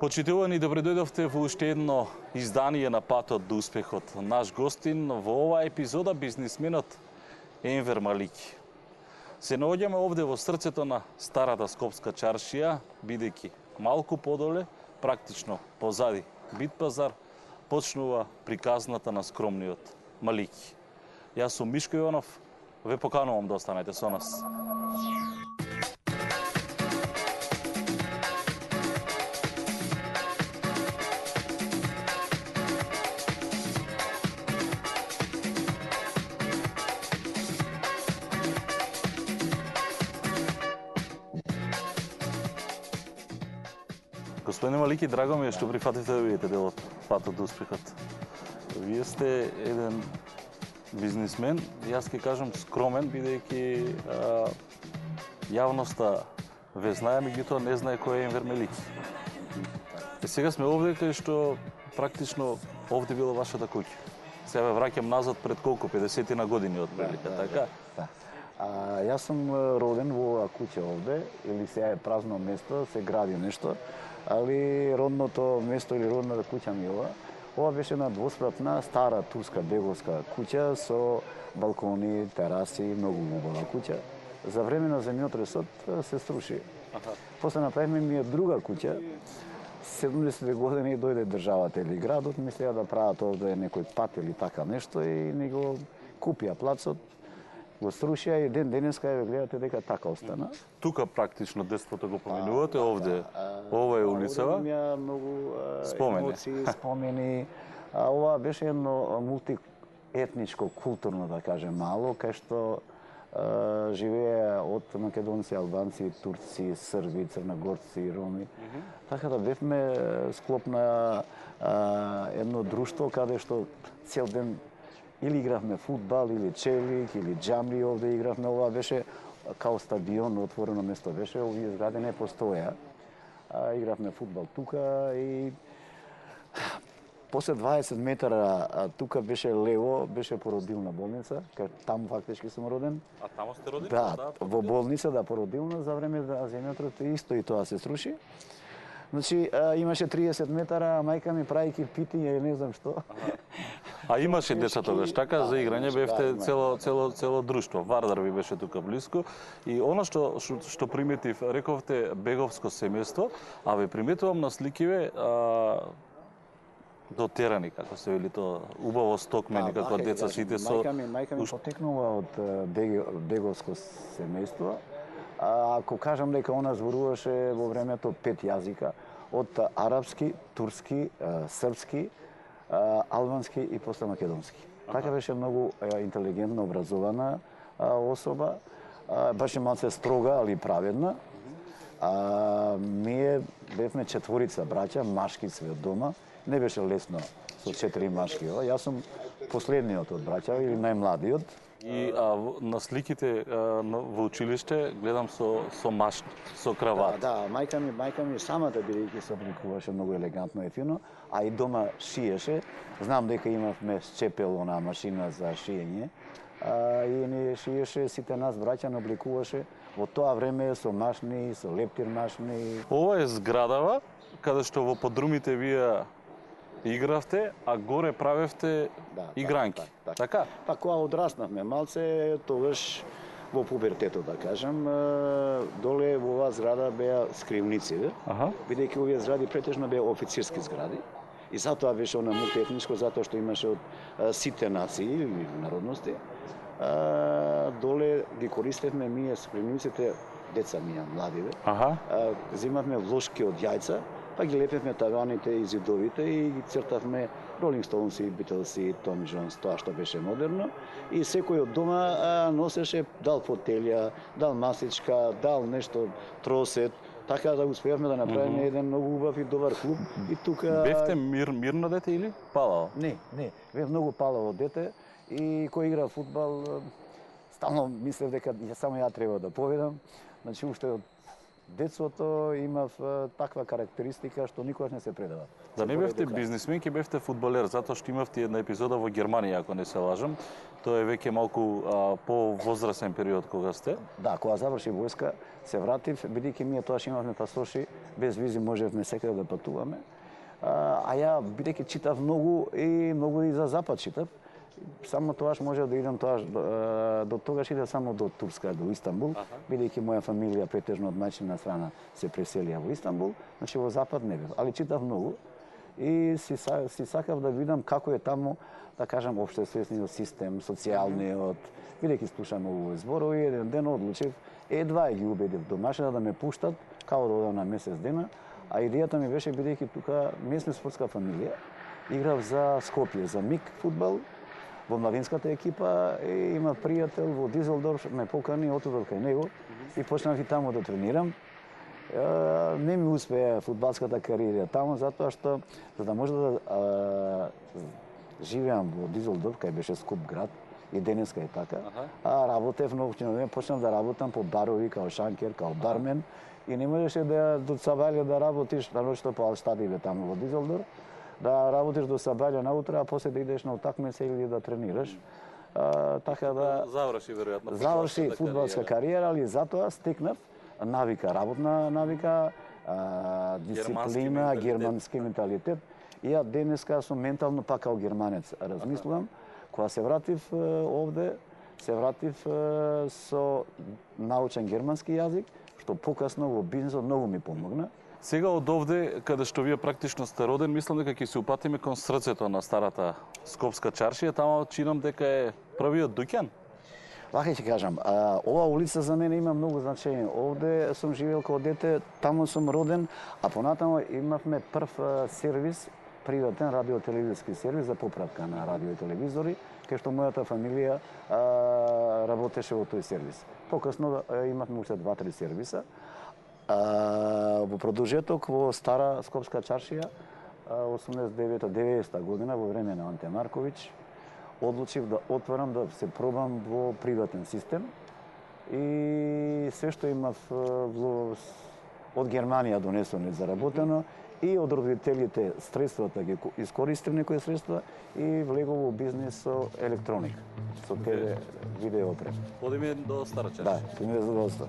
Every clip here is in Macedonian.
Почитувани, добре дојдовте во уште едно издание на Патот до успехот. Наш гостин во оваа епизода бизнисменот Енвер Малики. Се наоѓаме овде во срцето на старата Скопска чаршија, бидејќи малку подоле, практично позади Битпазар, почнува приказната на скромниот Малики. Јас сум Мишко Иванов, ве поканувам да останете со нас. Господине Малики, драго ми е што прифатите да бидете дел од Патот до успехот. Вие сте еден бизнисмен, јас ќе кажам скромен, бидејќи јавноста ве знае, меѓутоа не знае кој е Енвер Малики. Сега сме овде кај што практично овде била вашата куќа. Сега ве враќам назад пред колку 50 на години отприлика, така? Да. Јас сум роден во оваа куќа овде, или сега е празно место, се гради нешто, али родното место или родната куќа ми ова. Ова беше една двоспратна, стара турска беговска куќа со балкони, тераси, многу убава куќа. За време на земјотресот се сруши. После направивме ми друга куќа. 70 години дојде државата или градот, мислеа да прават овде некој пат или така нешто и не го купија плацот. Го срушија и денеска ја гледате дека така остана. Тука практично детството го поминувате, овде. Ова е улицава. Ја многу спомени. Ова беше едно мултиетничко, културно, да кажем, мало, кај што живееа од македонци, албанци, турци, срби, црногорци, роми. Така да бевме склоп на едно друштво каде што цел ден или игравме фудбал, или челик, или џамли овде игравме. Ова беше као стадион, отворено место беше, овие згради не постоја. Игравме фудбал тука и после 20 метара тука беше лево, беше породилна болница, кај таму фактички сум роден. А таму сте родени? Да, во болница, да, породилна, за време на земјотресот исто и тоа се сруши. Значи, имаше 30 метара, а мајка ми прајќи питиња и не знам што. А имаше деца тогаш, така, за играње бевте цело друштво. Вардар ви беше тука блиску. И она што приметив, рековте беговско семејство, а ве приметувам на сликиве дотерани, како се вели тоа, убаво стокмени, како деца сите со... Мајка ми потекнува од беговско семејство. Ако кажам дека она зборуваше во времето 5 јазика, од арапски, турски, српски, албански и после македонски. Така беше многу интелигентно образована особа, беше малце строга, али праведна. Ние бевме четворица браќа, машки све од дома. Не беше лесно со 4 машки. Јас сум последниот од браќа или најмладиот. И на сликите во училиште гледам со машки, со крават. Да, мајка ми самата бидејќи се обликуваше многу елегантно и фино, а и дома шиеше. Знам дека имавме счепел она машина за шиење. И ни шиеше сите нас браќа, не обликуваше во тоа време со машни, со лептир машни. Ова е зградава каде што во подрумите вие игравте, а горе правевте игранки. Така? Па кога одраснавме малце, тогаш во пубертетот, да кажам, доле во оваа зграда беа скривници, бидејќи овие згради претежно беа официрски згради. И затоа беше она мултиетничко, затоа што имаше од сите нации или народности. Доле ги користевме ние скривниците, деца ние, младиве. Земавме вложки од јајца, па ги лепевме таваните и зидовите и ги цртавме Rolling Stones, Beatles, Tom Jones, тоа што беше модерно. И секој од дома носеше дал фотелја, дал масичка, дал нешто тросет, така да успеавме да направиме еден многу убав и добар клуб. И тука бевте мирно дете или палаво? Не, бев многу палаво дете и кој игра фудбал, стално мислев дека само ја треба да поведам. Значи уште од детството имав таква карактеристика што никогаш не се предава. Да не бевте бизнисмен, ке бевте фудбалер, затоа што имавте една епизода во Германија, ако не се лажам. Тоа е веќе малку по-возрасен период кога сте. Да, кога заврши војска, се вратив, бидејќи ние тоа имавме пасоши без визи можевме секаде да патуваме. А ја бидејќи читав многу и многу и за запад читав, само тогаш можев да идам до тогаш идев само до Турска, до Истанбул, бидејќи моја фамилија претежно од мајчина страна се преселија во Истанбул, значи во запад не бев, али читав многу и си сакав да видам како е таму, да кажам, општествениот систем, социјалниот, бидејќи слушам овој зборови, еден ден одлучив, едва ги убедив домашните да ме пуштат, као да одам на месец дена, а идејата ми беше, бидејќи тука ми сме спортска фамилија, играв за Скопје, за МИК фудбал, во младинската екипа и има пријател во Дизелдорф, ме покани, отидов кај него и почнав и таму да тренирам. Не ми успеа фудбалската кариера таму, затоа што за да може да живеам во Дизелдорф, кај беше скуп град, и денеска е така, а работев многу, почнав да работам по барови, као шанкер, као бармен, и не можеше да до Сабајле да работиш, нарочито по Алштадиве таму во Дизелдорф, да работиш до Сабајле наутро, а после да идеш на утакмица или да тренираш. Така да заврши веројатно заврши фудбалска кариера, али затоа стекнав навика, работна навика, дисциплина, германски менталитет. И ја денеска сум ментално пак као германец размислувам. Кога се вратив овде, се вратив со научен германски јазик, што покасно во бизнисот многу ми помогна. Сега од овде, каде што вие практично сте роден, мислам дека ќе се упатиме кон срцето на старата Скопска чаршија, тама чинам дека е првиот дуќан. Вака ќе кажам, ова улица за мене има многу значење. Овде сум живеел како дете, таму сум роден, а понатамо имавме прв сервис, приватен радиотелевизиски сервис за поправка на радио и телевизори, кај што мојата фамилија работеше во тој сервис. Покасно имавме уште 2-3 сервиса. Во продолжеток во стара Скопска чаршија, 89-90 година, во време на Анте Марковиќ, одлучив да отворам, да се пробам во приватен систем. И се што имав од Германија донесено и заработено, и од родителите средствата ги искористив некои средства и влегов во бизнес со електроника, со ТВ, видео опрема. Одиме до стара чаршија. Да, одиме до доста.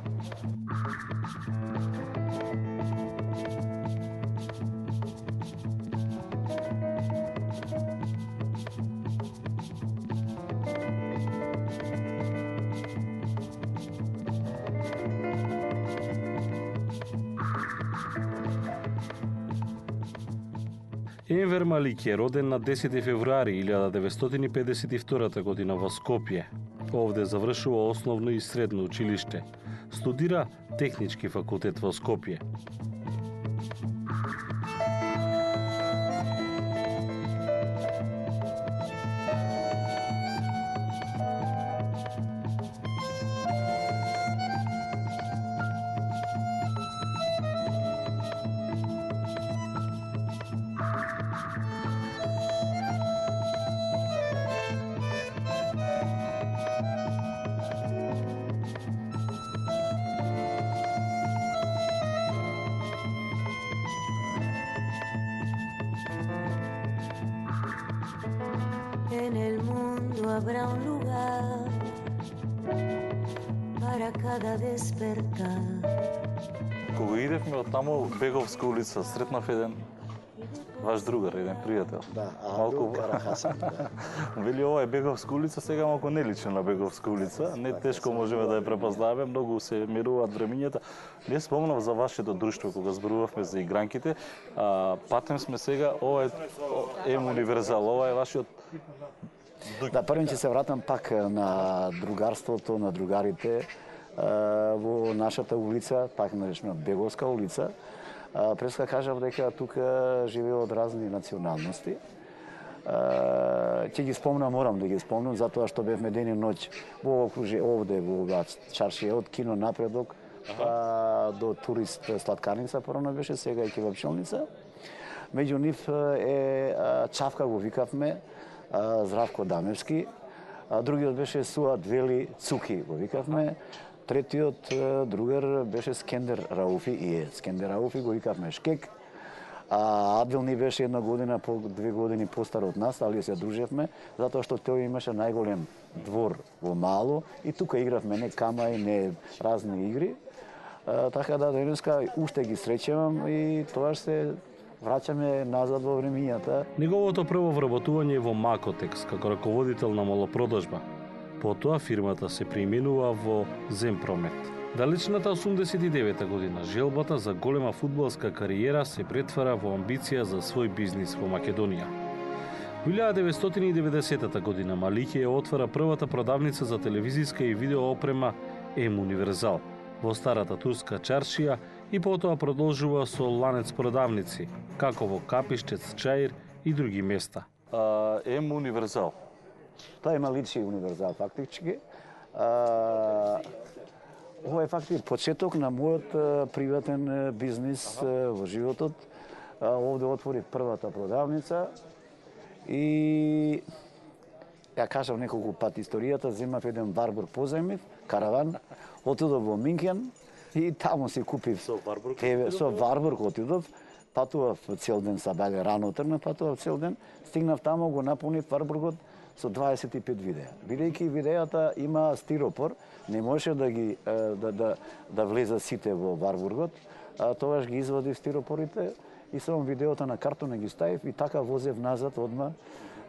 Енвер Малики е роден на 10 февруари 1952 година во Скопје. Овде завршува основно и средно училиште. Студира технички факултет во Скопје. En el mundo habrá un lugar para cada despertar. Кога идевме од таму Беговска улица, сретнав еден ваш другар, еден пријател. Да, малку Карахасан. Да. Вели ова е Беговска улица, сега малку не личи на Беговска улица. Не тешко можеме да ја препознаваме, многу се меруваат времињата. Не спомнав за вашето друштво кога зборувавме за игранките. Патем сме сега, ова е универзал, ова е вашиот. Да, првен ќе се вратам пак на другарството, на другарите во нашата улица, така наречена Беговска улица. Преска кажав дека тука живеат разни националности. Ќе ги спомнам, морам да ги спомнам, затоа што бевме ден и ноќ во окружје овде, во чаршија, од кино Напредок, до турист Сладкарница, порано беше, сега е Кебапчилница. Меѓу нив е Чавка, го викавме, Здравко Дамевски. Другиот беше Суат Вели Цуки, го викавме. Третиот другар беше Скендер Рауфи, и е Скендер Рауфи, го викавме Шкек. Адвил ни беше 1 година, 2 години постар од нас, али се дружевме, затоа што тој имаше најголем двор во Мало и тука игравме не камај, не разни игри. Така да денеска уште ги среќавам и тоа се враќаме назад во времињата. Неговото прво вработување е во Макотекс како раководител на малопродажба. Потоа фирмата се преименува во Земпромет. Далечната 89-та година желбата за голема фудбалска кариера се претвара во амбиција за свој бизнис во Македонија. Во 1990 година Малики отвара првата продавница за телевизиска и видео опрема М Универзал во старата турска чаршија и потоа продолжува со ланец продавници, како во Капиштец, Чаир и други места. М Универзал. Тоа е Маличи Универзал фактички. Ова е фактички почеток на мојот приватен бизнис во животот. Овде отворив првата продавница и ја кажав неколку пати историјата, земав еден Варбур позајмив, караван, отидов во Минкен и таму си купив Со Варбург? Со Варбург отидов, патував цел ден, сабајле рано тргнав, патував цел ден, стигнав таму, го наполнив Варбургот со 25 видеа. Бидејќи видеата има стиропор, не можеше да ги да влезат сите во Варбургот, тогаш ги извадив стиропорите и само видеото на картона ги ставив и така возев назад одма.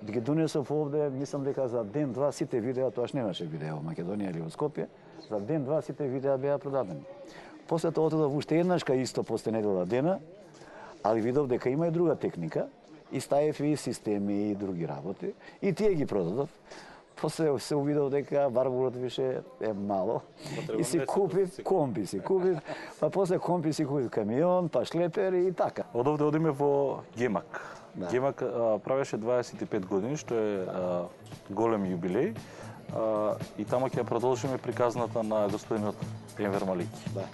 Ги донесов овде, мислам дека за ден-два сите видеа, тоаш немаше видео во Македонија или во Скопје, за ден-два сите видеа беа продадени. После тоа отидов уште еднашка исто после недела дена, али видов дека има и друга техника, и ставив и системи и други работи, и тие ги продадов. После се увидов дека Варбургот више е мало и си купив комби, па после комби си купив камион, па шлепер и така. Од овде одиме во Гемак. Да. Гемак правеше 25 години, што е голем јубилеј. И таму ќе продолжиме приказната на господинот Енвер Малики. Да.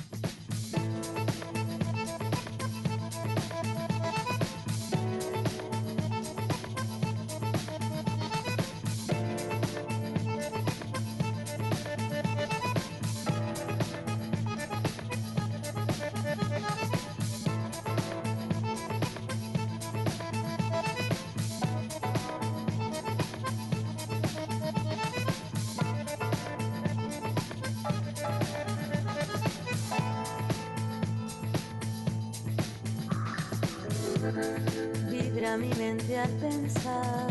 Vibra mi mente al pensar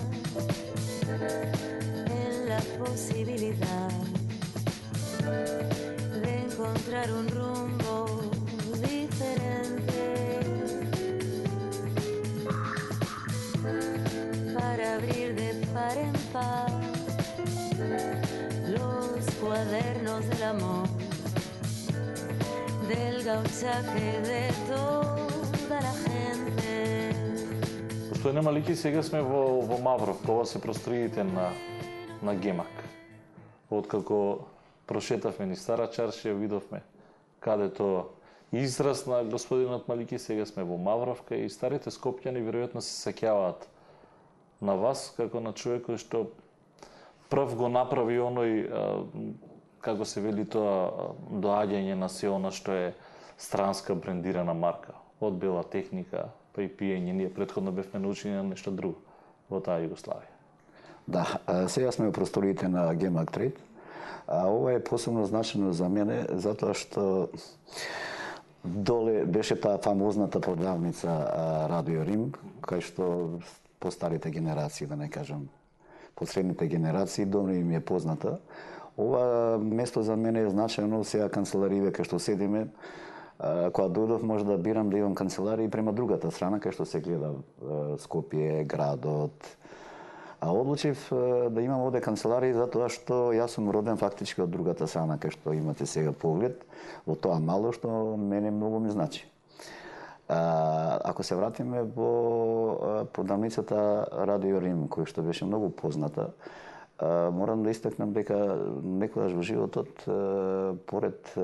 en la posibilidad de encontrar un rumbo diferente para abrir de par en par los cuadernos del amor, del gauchaje de toda la gente. Господине Малики, сега сме во Мавров, ова се просториите на Гемак. Откако прошетавме ни Стара чаршија, видовме кадето израз на господинот Малики, сега сме во Мавровка и старите скопјани веројатно се сеќаваат на вас како на човек кој што прв го направи оној, како се вели тоа, доаѓање на се она што е странска брендирана марка. Од бела техника, па и пиење, ние претходно бевме научени на нешто друго во таа Југославија. Да, сега сме во просториите на Гемак Трейд. Ова е посебно значено за мене, затоа што доле беше таа фамозната продавница Радио Рим, кај што по старите генерации, да не кажам, посредните генерации, добро им е позната. Ова место за мене е значено, сега канцелариве кај што седиме, кога дојдов може да бирам да имам канцеларија и према другата страна, кај што се гледа Скопје, градот. А одлучив да имам овде канцеларија затоа што јас сум роден фактички од другата страна, кај што имате сега поглед, во тоа мало што мене многу ми значи. Ако се вратиме во продавницата Радио Рим, која што беше многу позната, морам да истакнам дека некогаш во животот, поред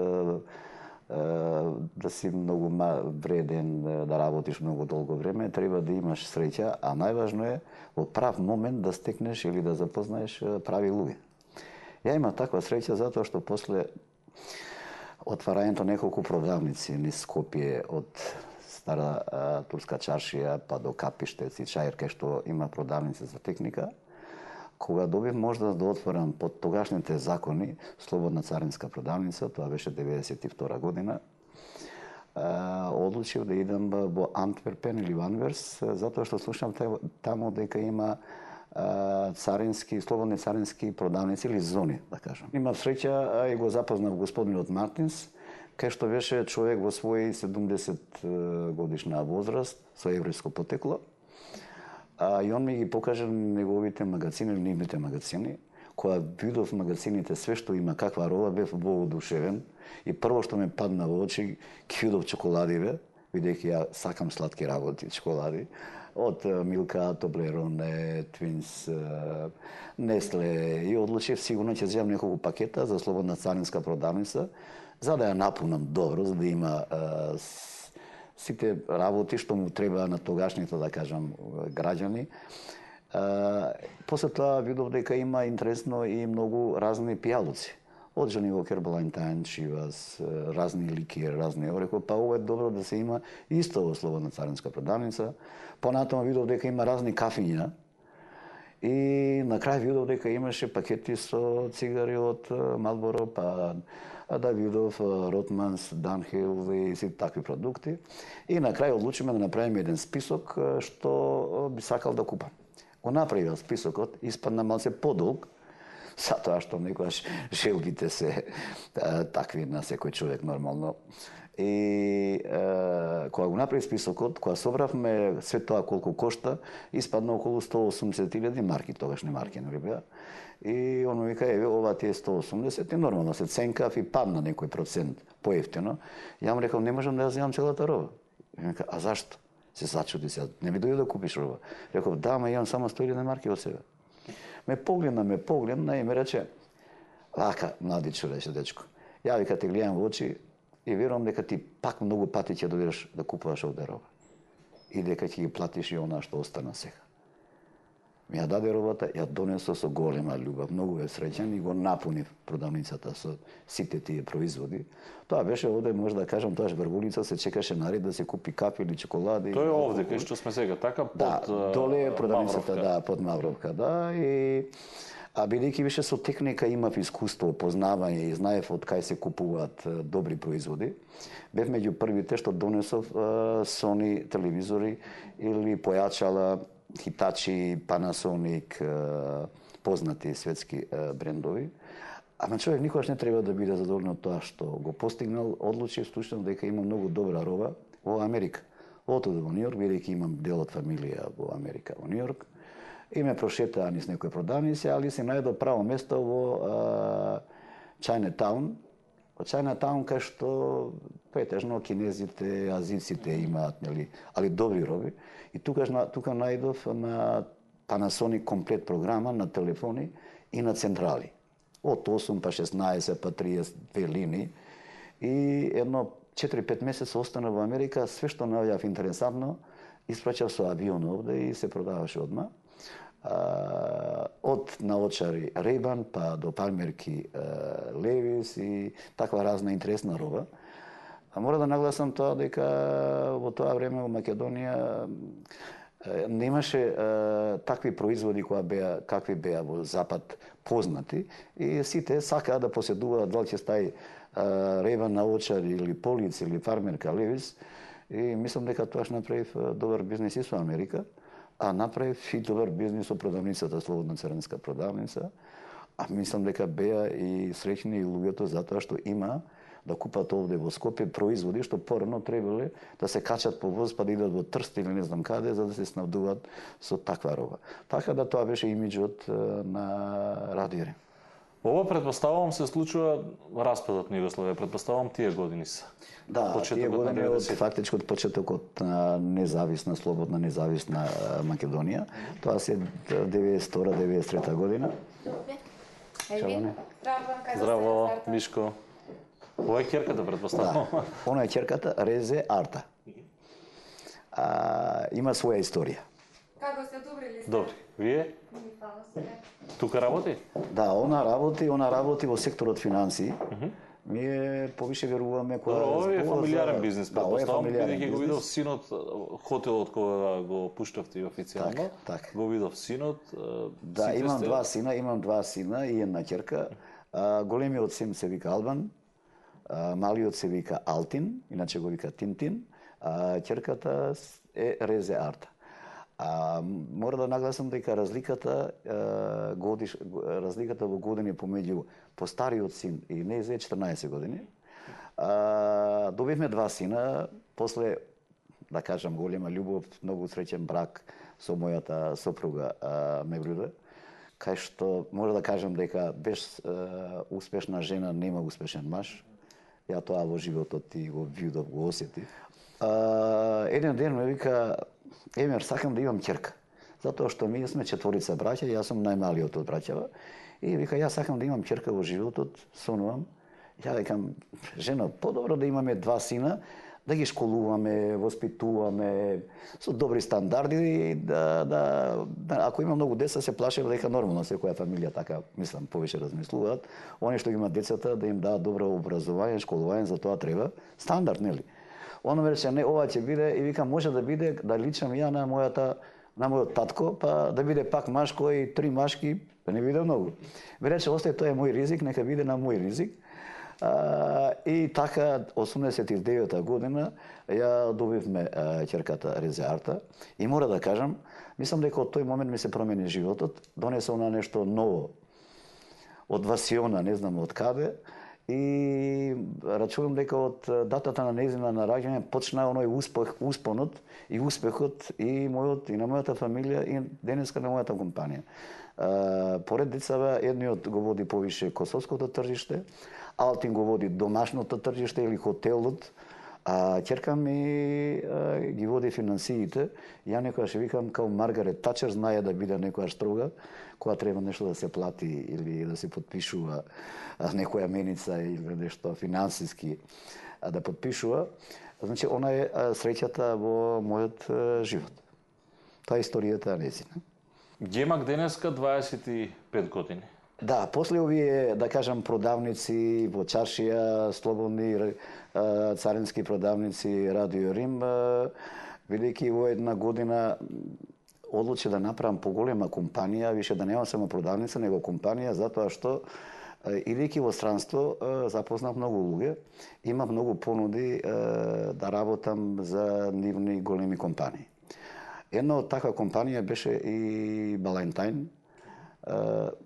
да си многу вреден, да работиш многу долго време, треба да имаш среќа, а најважно е во прав момент да стекнеш или да запознаеш прави луѓе. Ја имам таква среќа затоа што после отварањето неколку продавници низ Скопје, од стара турска чаршија па до Капиштец и Чаир, кај што има продавници за техника, кога добив можност да отворам под тогашните закони слободна царинска продавница, тоа беше 92 година, одлучив да идам во Антверпен или во Анверс, затоа што слушам таму дека има слободни царински продавници или зони, да кажам. Имав среќа и го запознав господинот Мартинс, кај што беше човек во своји 70 годишна возраст, со еврејско потекло. И он ми ги покажа неговите магазини, нивните магазини. Кога видов магазините, све што има, каква роба, бев воодушевен. И прво што ме падна во очи, ги видов чоколадиве, бидејќи ја сакам сладки работи, чоколади. Од Милка, Тоблероне, Твинс, Несле, и одлучив сигурно ќе земам неколку пакета за слободна царинска продавница, за да ја напунам добро, за да има сите работи што му треба на тогашните, да кажам, граѓани. После тоа видов дека има интересно и многу разни пијалуци. Од Johnny Walker, Ballantyne, Chivas, разни ликери, разни. Реков, па ова е добро да се има исто во слободна царинска продавница. Понатаму видов дека има разни кафиња. И на крај видов дека имаше пакети со цигари од Marlboro, па да видов Ротманс, Данхил и сите такви продукти. И на крај одлучиме да направиме еден список што би сакал да купам. Го направив списокот, испадна малце подолг, затоа што некогаш желбите се такви на секој човек нормално. И кога го направи списокот, кога собравме све тоа колку кошта, испадна околу 180.000 марки, тогашни марки, нели беа. И он ми вика, еве, ова ти е 180, и нормално се ценкав и падна некој процент поевтино. Ја му рекол, не можам да ја земам целата роба. И ми вика, а зашто? Се зачуди се, не ми дојде да купиш роба. Реков, да, ама имам само 101 марки во себе. Ме погледна и ме рече, вака, млади човече, дечко, ја вика те гледам во очи и верувам дека ти пак многу пати ќе дојдеш да купуваш овде роба. И дека ќе ги платиш и она што остана сега. Ми ја даде робата, ја донесо со голема љубов, многу е среќен и го напунив продавницата со сите тие производи. Тоа беше овде, може да кажам, тоаш врв улица се чекаше наред да се купи кафе или чоколади. Тоа е овде, кај што сме сега, така под доле е продавницата, да, под Мавровка, да, и бидејќи беше со техника имав искуство, познавање и знаев од кај се купуваат добри производи, бев меѓу првите што донесов Sony телевизори или појачала Hitachi, Panasonic, познати светски брендови. Ама човек никогаш не треба да биде задоволен од тоа што го постигнал, одлучив случно дека има многу добра роба во Америка. Отидов во Њујорк, бидејќи имам дел од фамилија во Америка, во Њујорк. И ме прошетаа низ некои продавници, али се најдов право место во Чајнатаун. Во Чајнатаун кај што претежно кинезите, азиците имаат, нели, али добри роби. И тука најдов на Panasonic комплет програма на телефони и на централи. Од 8 па 16 па 32 линии. И едно 4-5 месеца остана во Америка, све што наоѓав интересантно, испраќав со авион овде и се продаваше одма. Од наочари Ray-Ban па до пармерки Levi's и таква разна интересна роба. Мора да нагласам тоа дека во тоа време во Македонија немаше такви производи какви беа во Запад познати и сите сакаа да поседуваат дали ќе стаи Ray-Ban наочари или Полиц или фармерка Levi's и мислам дека тоа ќе направив добар бизнис и со Америка, а направив и добар бизнис со продавницата, слободна царинска продавница, а мислам дека беа и среќни и луѓето затоа што има да купат овде во Скопје производи што порано требале да се качат по воз па да идат во Трст или не знам каде за да се снабдуваат со таква роба. Така да тоа беше имиџот на Радио Рим. Ова предпоставувам се случува распадот на Југославија, предпоставувам тие години се. Да, тие години од фактички од почетокот на независна, слободна независна Македонија. Тоа се 92-93 година. Здраво, Мишко. Ова е ќерката, предпоставувам. Да, она е ќерката Резе Арта. Има своја историја. Како сте добри ли сте? Добри. Вие? Тука работи? Да, она работи во секторот финансии. Ние повише веруваме кога ова е фамилиарен бизнис, предпоставувам, бидејќи го видов синот хотелот кога го пуштавте официјално. Так. Го видов синот. Да, имам два сина и една ќерка. Големиот син се вика Албан. Малиот се вика Алтин, иначе го вика Тинтин, а ќерката е Резе Арта. Мора да нагласам дека разликата во години помеѓу постариот син и нејзе 14 години. Добивме 2 сина, после, да кажам, голема љубов, многу среќен брак со мојата сопруга Мевлюда, кај што може да кажам дека без успешна жена нема успешен маж. Ја тоа во животот и го видов, го осетив. Еден ден ме вика: Емер, сакам да имам ќерка. Затоа што ние сме 4 браќа, јас сум најмалиот од браќава. И вика: јас сакам да имам ќерка во животот, сонувам. Ја викам: жено, подобро да имаме 2 сина, да ги школуваме, воспитуваме со добри стандарди, ако има многу деца се плашев дека нормално секоја фамилија така, мислам, повеќе размислуваат. Они што ги имаат децата да им даат добро образование, школување, за тоа треба стандард, нели? Он ме рече: не, ова ќе биде, и вика, може да биде да личам ја на мојот татко, па да биде пак машко и 3 машки, да не биде многу. Ме рече: остај, тоа е мој ризик, нека биде на мој ризик. И така, 89-та година, ја добивме ќерката Резе Арта. И мора да кажам, мислам дека од тој момент ми се промени животот, донесол на нешто ново, од Васиона, не знам од каде, и рачунам дека од датата на нејзина нараѓање почна оној успонот и успехот и мојот, и на мојата фамилија, и денеска на мојата компанија. Поред децава, едниот го води повише косовското тржиште, Алтин го води домашното тржиште или хотелот, а ќерка ми ги води финансиите. Ја некојаш викам као Маргарет Тачер, знае да биде некоја строга, кога треба нешто да се плати или да се подпишува некоја меница или нешто финансиски да подпишува. Значи, она е среќата во мојот живот. Тоа е историјата нејзина. Гемак денеска 25 години. Да, после овие, да кажам, продавници во чаршија, слободни царински продавници, Радио Рим, бидејќи во една година одлучи да направам поголема компанија, више да немам само продавница, него компанија, затоа што идејќи во странство запознав многу луѓе, имав многу понуди да работам за нивни големи компании. Една од таква компанија беше и Балентайн.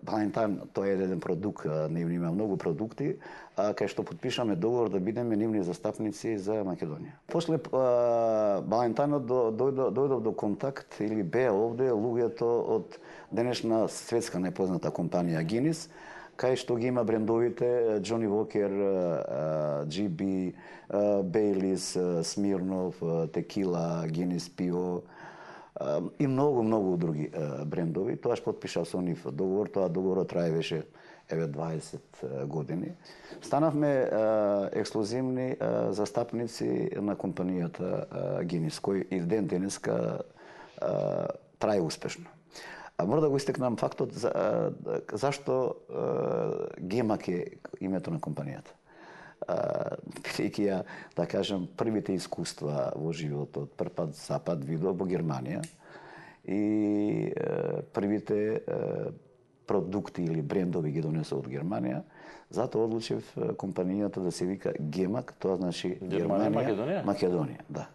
Балентайн, тоа е еден продукт, нивни има многу продукти, кај што подпишаме договор да бидеме нивни застапници за Македонија. После Балентајнот дојдов до контакт, или беа овде луѓето од денешна светска непозната компанија Гинис, кај што ги има брендовите Джони Вокер, GB, Бейлис, Смирнов, Текила, Гинис пиво, и многу други брендови. Тоаш подпишав со нив договор, тоа договорот траевеше 20 години. Станавме ексклузивни застапници на компанијата Гинис, кој и ден денеска трае успешно. Мора да го истекнам фактот зашто Гемак е името на компанијата. Бидејќи ја, да кажам, првите искуства во животот, прв запад видов во Германија и првите продукти или брендови ги донесов од Германија, затоа одлучив компанијата да се вика Гемак, тоа значи Германија, Македонија, да.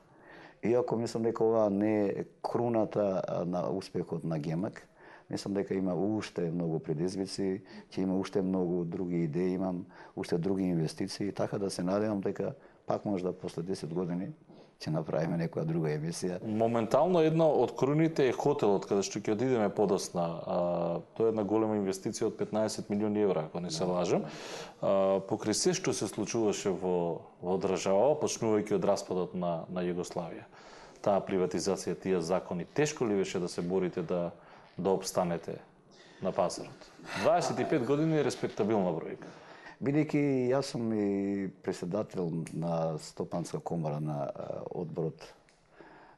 Иако мислам дека ова не е круната на успехот на Гемак, мислам дека има уште многу предизвици, ќе има уште многу други идеи, имам уште други инвестиции, така да се надевам дека пак можда после 10 години ќе направиме некоја друга емисија. Моментално една од круните е хотелот, каде што ќе одидеме подосна. Тоа е една голема инвестиција од 15 милиони евра, ако не се лажам. Покрај се што се случуваше во држава, почнувајќи од распадот на Југославија. Таа приватизација, тие закони, тешко ли беше да се борите да обстанете на пазарот? 25 години е респектабилна бројка. Бидејќи јас сум и председател на Стопанска комора на одборот,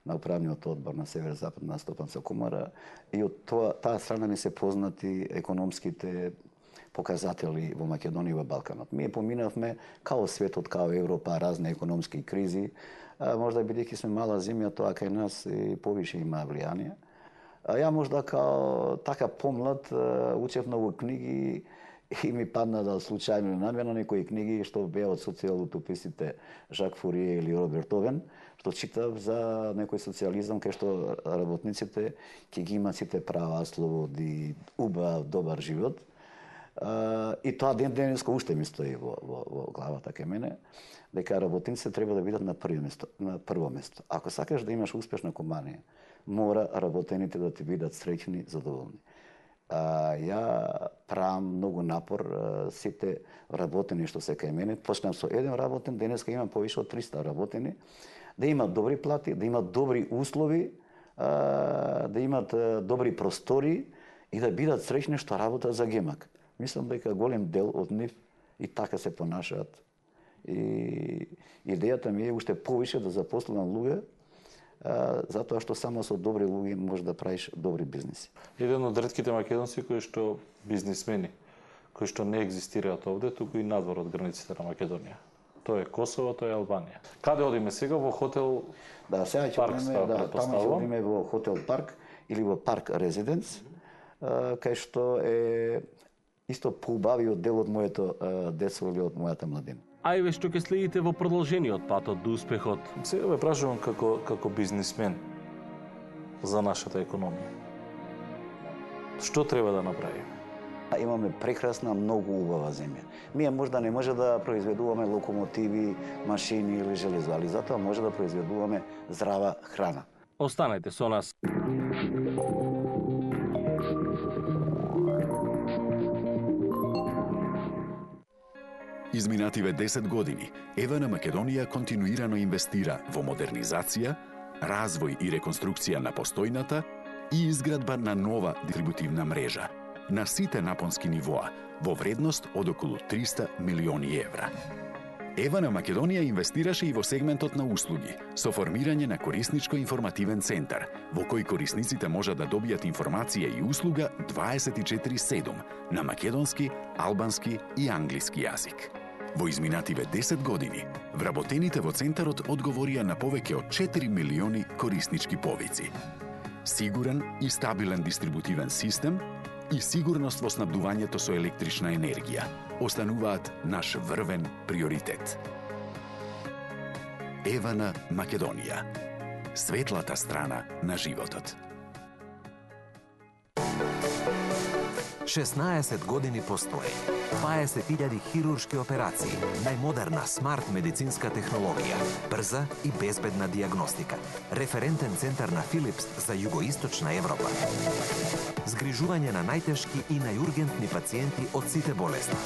на управниот одбор на Северо-Западна Стопанска комора, и од таа страна ми се познати економските показатели во Македонија и во Балканот. Ние поминавме као светот, као Европа, разни економски кризи, можда бидејќи сме мала земја, тоа кај нас и повише има влијание. Ја можда као така помлад учев многу книги И ми падна да случајно намерно некои книги што беа од социјал-утопистите Жак Фурие или Роберт Овен, што читав за некој социјализам кај што работниците ќе ги имаат сите права, слободи, убав, добар живот. И тоа денеска уште ми стои во главата кај мене, дека работниците треба да бидат на прво место. Ако сакаш да имаш успешна компанија, мора работените да ти бидат среќни, задоволни. Ја правам многу напор, сите работени што се кај мене, почнав со еден работен, денеска имам повише од 300 работени, да имат добри плати, да имат добри услови, да имат добри простори и да бидат среќни што работат за гемак. Мислам дека голем дел од нив и така се понашаат. И идејата ми е уште повише да запослувам луѓе, затоа што само со добри луѓе може да правиш добри бизнеси. Еден од ретките македонци кои што бизнисмени, кои што не екзистираат овде, туку и надвор од границите на Македонија. Тоа е Косово, тоа е Албанија. Каде одиме сега? Во хотел Да, сега ќе одиме, таму ќе одиме во хотел Парк или во Парк Резиденс, кај што е исто поубавиот дел од моето детство или од мојата младина. Ајве што ќе следите во продолжениот патот до успехот? Сега ве прашувам како бизнисмен за нашата економија. Што треба да направиме? Имаме прекрасна, многу убава земја. Ние можда не може да произведуваме локомотиви, машини или железо, али затоа може да произведуваме здрава храна. Останете со нас. Изминативе 10 години, ЕВН Македонија континуирано инвестира во модернизација, развој и реконструкција на постојната и изградба на нова дистрибутивна мрежа на сите напонски нивоа во вредност од околу 300 милиони евра. ЕВН Македонија инвестираше и во сегментот на услуги со формирање на корисничко-информативен центар во кој корисниците можат да добијат информација и услуга 24/7 на македонски, албански и англиски јазик. Во изминативе 10 години, вработените во центарот одговорија на повеќе од 4 милиони кориснички повици. Сигурен и стабилен дистрибутивен систем и сигурност во снабдувањето со електрична енергија остануваат наш врвен приоритет. ЕВН Македонија. Светлата страна на животот. 16 години постои. 20.000 хируршки операции, најмодерна смарт медицинска технологија, брза и безбедна диагностика, референтен центар на Филипс за југоисточна Европа. Згрижување на најтешки и најургентни пациенти од сите болести.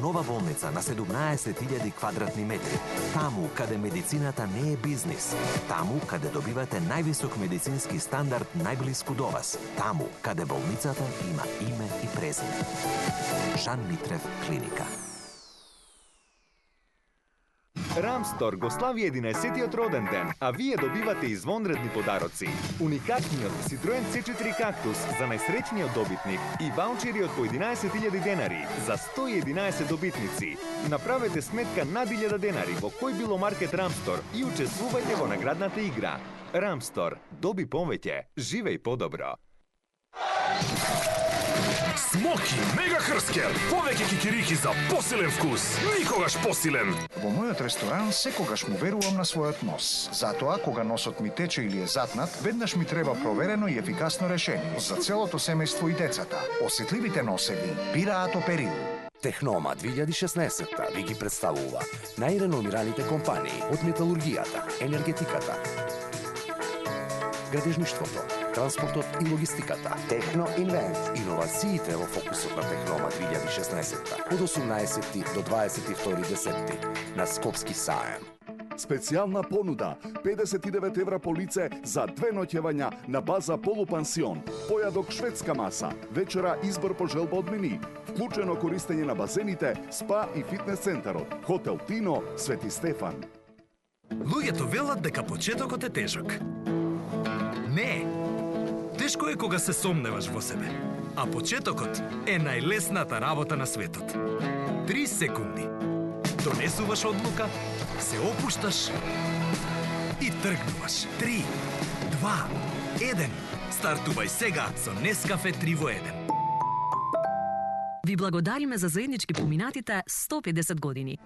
Нова болница на 17.000 квадратни метри. Таму каде медицината не е бизнис. Таму каде добивате највисок медицински стандард најблиску до вас. Таму каде болницата има име и презиме. Жан Митрев клиника. Рамстор го слави 11-тиот роден ден, а вие добивате извонредни подароци. Уникатниот Citroen C4 Cactus за најсреќниот добитник и ваучери од по 11.000 денари за 111 добитници. Направете сметка над 1000 денари во кој било маркет Рамстор и учествувајте во наградната игра. Рамстор, доби повеќе, живеј подобро. Смоки Мега Хрскер. Повеќе кикирики за посилен вкус. Никогаш посилен. Во мојот ресторан секогаш му верувам на својот нос. Затоа, кога носот ми тече или е затнат, веднаш ми треба проверено и ефикасно решение за целото семејство и децата. Осетливите носеви бираат Оперил. Технома 2016 ви ги представува најреномираните компании од металургијата, енергетиката, градежништвото, транспортот и логистиката. Техно Инвент. Иновациите во фокусот на Технома 2016 од 18 до 22.10 на Скопски саем. Специјална понуда 59 евра по лице за 2 ноќевања на база полупансион, појадок шведска маса, вечера избор по желба од мени, вклучено користење на базените, спа и фитнес центарот, Хотел Тино, Свети Стефан. Луѓето велат дека почетокот е тежок. Не! Тешко е кога се сомневаш во себе, а почетокот е најлесната работа на светот. 3 секунди. Донесуваш одлука, се опушташ и тргнуваш. 3, 2, 1. Стартувај сега со Нескафе 3 во 1. Ви благодариме за заеднички поминатите 150 години.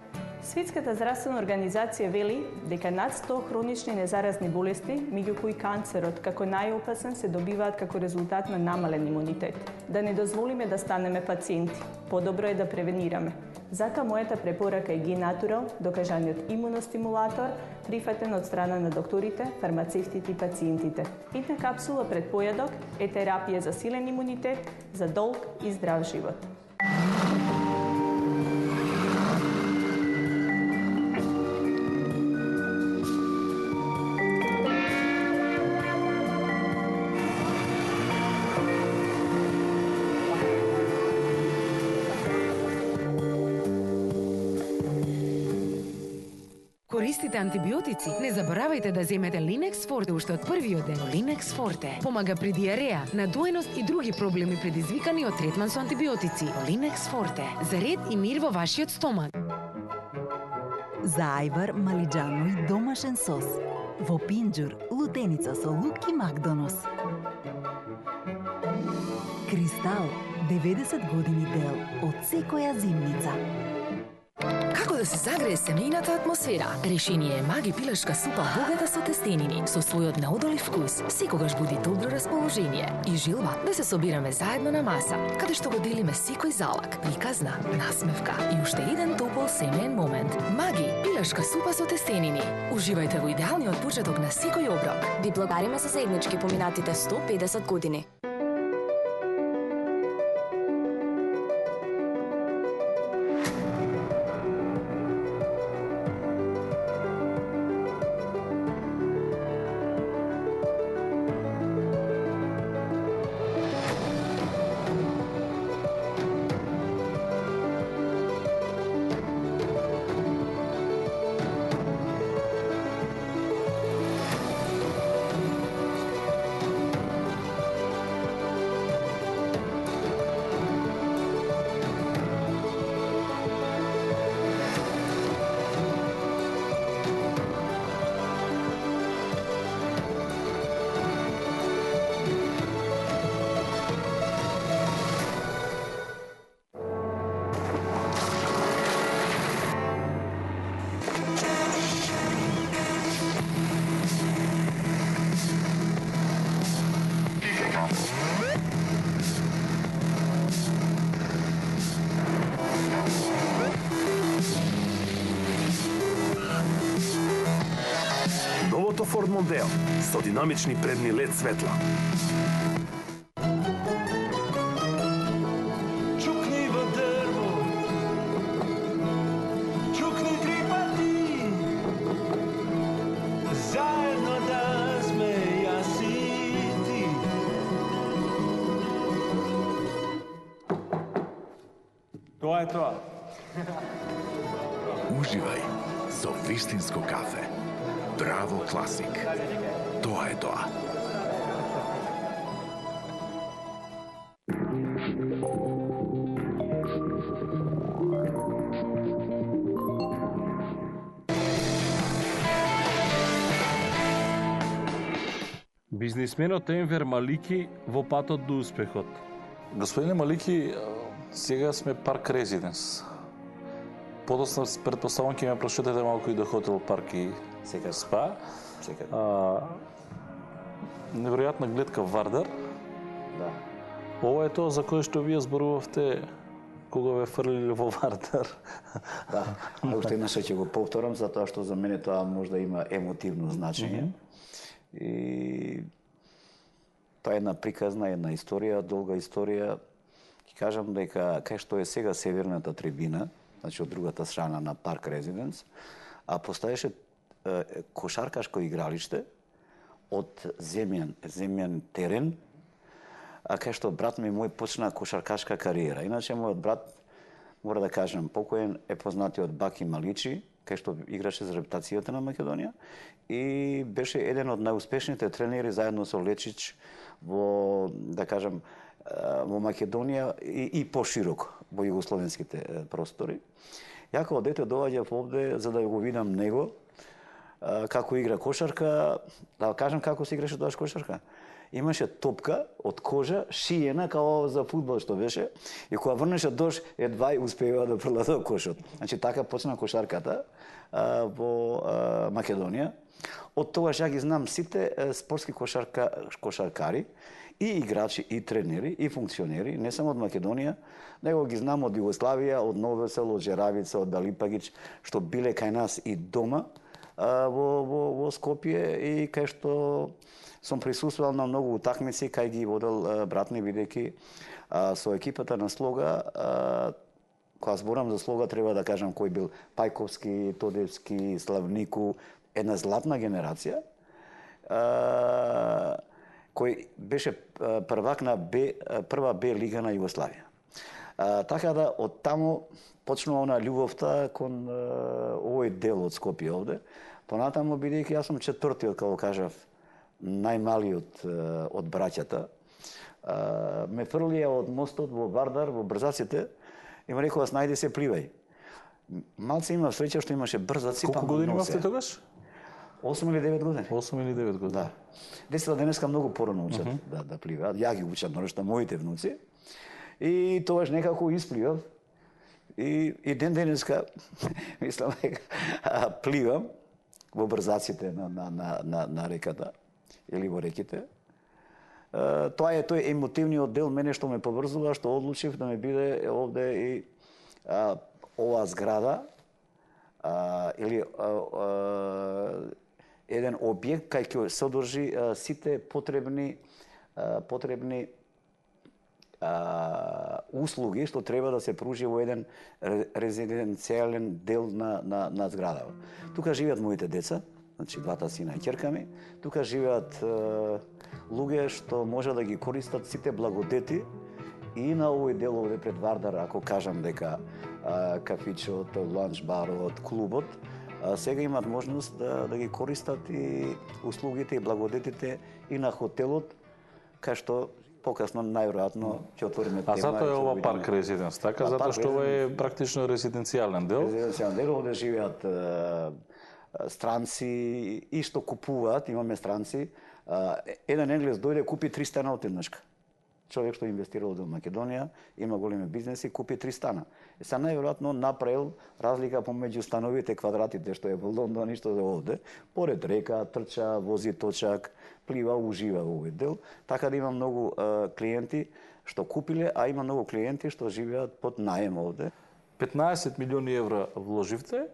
Светската здравствена организација вели дека над 100 хронични незаразни болести, меѓу кои канцерот како најопасен, се добиваат како резултат на намален имунитет. Да не дозволиме да станеме пациенти. Подобро е да превенираме. Затоа мојата препорака е Г-Натурал, докажаниот имуностимулатор, прифатен од страна на докторите, фармацевтите и пациентите. Една капсула пред појадок е терапија за силен имунитет, за долг и здрав живот. Користите антибиотици. Не заборавајте да земете Linex Forte уште од првиот ден. Linex Forte помага при диареја, надоеност и други проблеми предизвикани од третман со антибиотици. Linex Forte за ред и мир во вашиот стомак. За ајвар, малиџано и домашен сос. Во пинџур, лутеница со лук и макдонос. Кристал, 90 години дел од секоја зимница. Како да се загрее семејната атмосфера? Решение е Маги пилешка супа богата со тестенини, со својот неодолив вкус, секогаш буди добро расположение и желба да се собираме заедно на маса, каде што го делиме секој залак, приказна, насмевка и уште еден топол семеен момент. Маги пилешка супа со тестенини. Уживајте во идеалниот почеток на секој оброк. Ви благодариме за заеднички поминатите 150 години. Новото Ford Mondeo со динамични предни LED светла. Чукни во дрво, чукни 3 пати, заедно да сме јас и ти. Тоа е тоа. Уживај со вистинско кафе. Браво Класик. Тоа е тоа. Бизнисменот Енвер Малики во патот до успехот. Господине Малики, сега сме Парк Резиденс. Подоцна предпоставам ќе ме прошетете малку и до хотел Парк и Секако. Спа. Секако. Неверојатна гледка Вардар. Да. Ова е тоа за кое што вие зборувавте кога ве фрлиле во Вардар. Да, а уште еднаш ќе го повторам, затоа што за мене тоа можда има емотивно значење. И тоа е една приказна, една историја, долга историја. Ќе кажам дека кај што е сега северната трибина, значи од другата страна на Парк Резиденс, а постоеше кошаркашко игралиште од земјан терен, а кај што брат ми мој почна кошаркашка кариера. Иначе мојот брат, мора да кажам, покоен е познатиот Баки Маличи, кај што играше за репутацијата на Македонија и беше еден од најуспешните тренери заедно со Лечич во, да кажам, во Македонија и пошироко во југословенските простори. Ја како дете доаѓав овде за да го видам него, како игра кошарка, да кажам како се играше тоа кошарка. имаше топка од кожа, шиена као за фудбал што беше, и кога врнеше дожд, едва успева да фрла до кошот. Значи така почна кошарката во Македонија. Од тогаш ја ги знам сите спортски кошаркари, и играчи, и тренери, и функционери, не само од Македонија, него ги знам од Југославија, од Ново село, од Жеравица, од Далипагич, што биле кај нас и дома во Скопје, и кај што сум присуствувал на многу утакмици, кај ги водел братни, бидејќи со екипата на Слога, кога зборам за Слога, треба да кажам кој бил Пајковски, Тодевски, Славнику, една златна генерација, кој беше првак на прва Б лига на Југославија. Така да од таму почнува на љубовта кон овој дел од Скопје овде. Понатаму, бидејќи јас сум четвртиот, како кажав, најмалиот од браќата, ме фрлија од мостот во Вардар, во брзаците, и ме рекоа, најди се, пливај. Малце имав среќа што имаше брзаци. Колку години имавте тогаш? 8 или 9 години. 8 или 9 години. Да. Децата денеска многу порано учат да пливаат. Ја ги учат, нешто моите внуци. И тогаш некако испливав. И ден денеска, мислам, пливам во брзаците на реката или во реките. Тоа е тој емотивниот дел мене што ме поврзува, што одлучив да ме биде овде и оваа зграда или еден објект кај ќе содржи сите потребни услуги што треба да се пружи во еден резиденцијален дел на зградава. Тука живеат моите деца, значи двата сина и ќерка ми. Тука живеат луѓе што може да ги користат сите благодети и на овој дел овде пред Вардар, ако кажам дека кафичот, ланч барот, клубот, сега имаат можност да ги користат и услугите и благодетите и на хотелот, кај што покасно најверојатно ќе отвориме тема. А затоа е ова парк резиденс, така? Затоа што ова е практично резиденцијален дел? Резиденцијален дел, овде живеат странци и што купуваат, имаме странци. Еден енглез дојде, купи 3 стана одеднашка. Човек што инвестирал во Македонија, има големи бизнеси, купи 3 стана. И са најверојатно направил разлика помеѓу становите, квадратите што е во Лондон и што е овде. Поред река, трча, вози точак, плива, ужива во овој дел. Така да има многу клиенти што купиле, а има многу клиенти што живеат под наем овде. 15 милиони евра вложивте,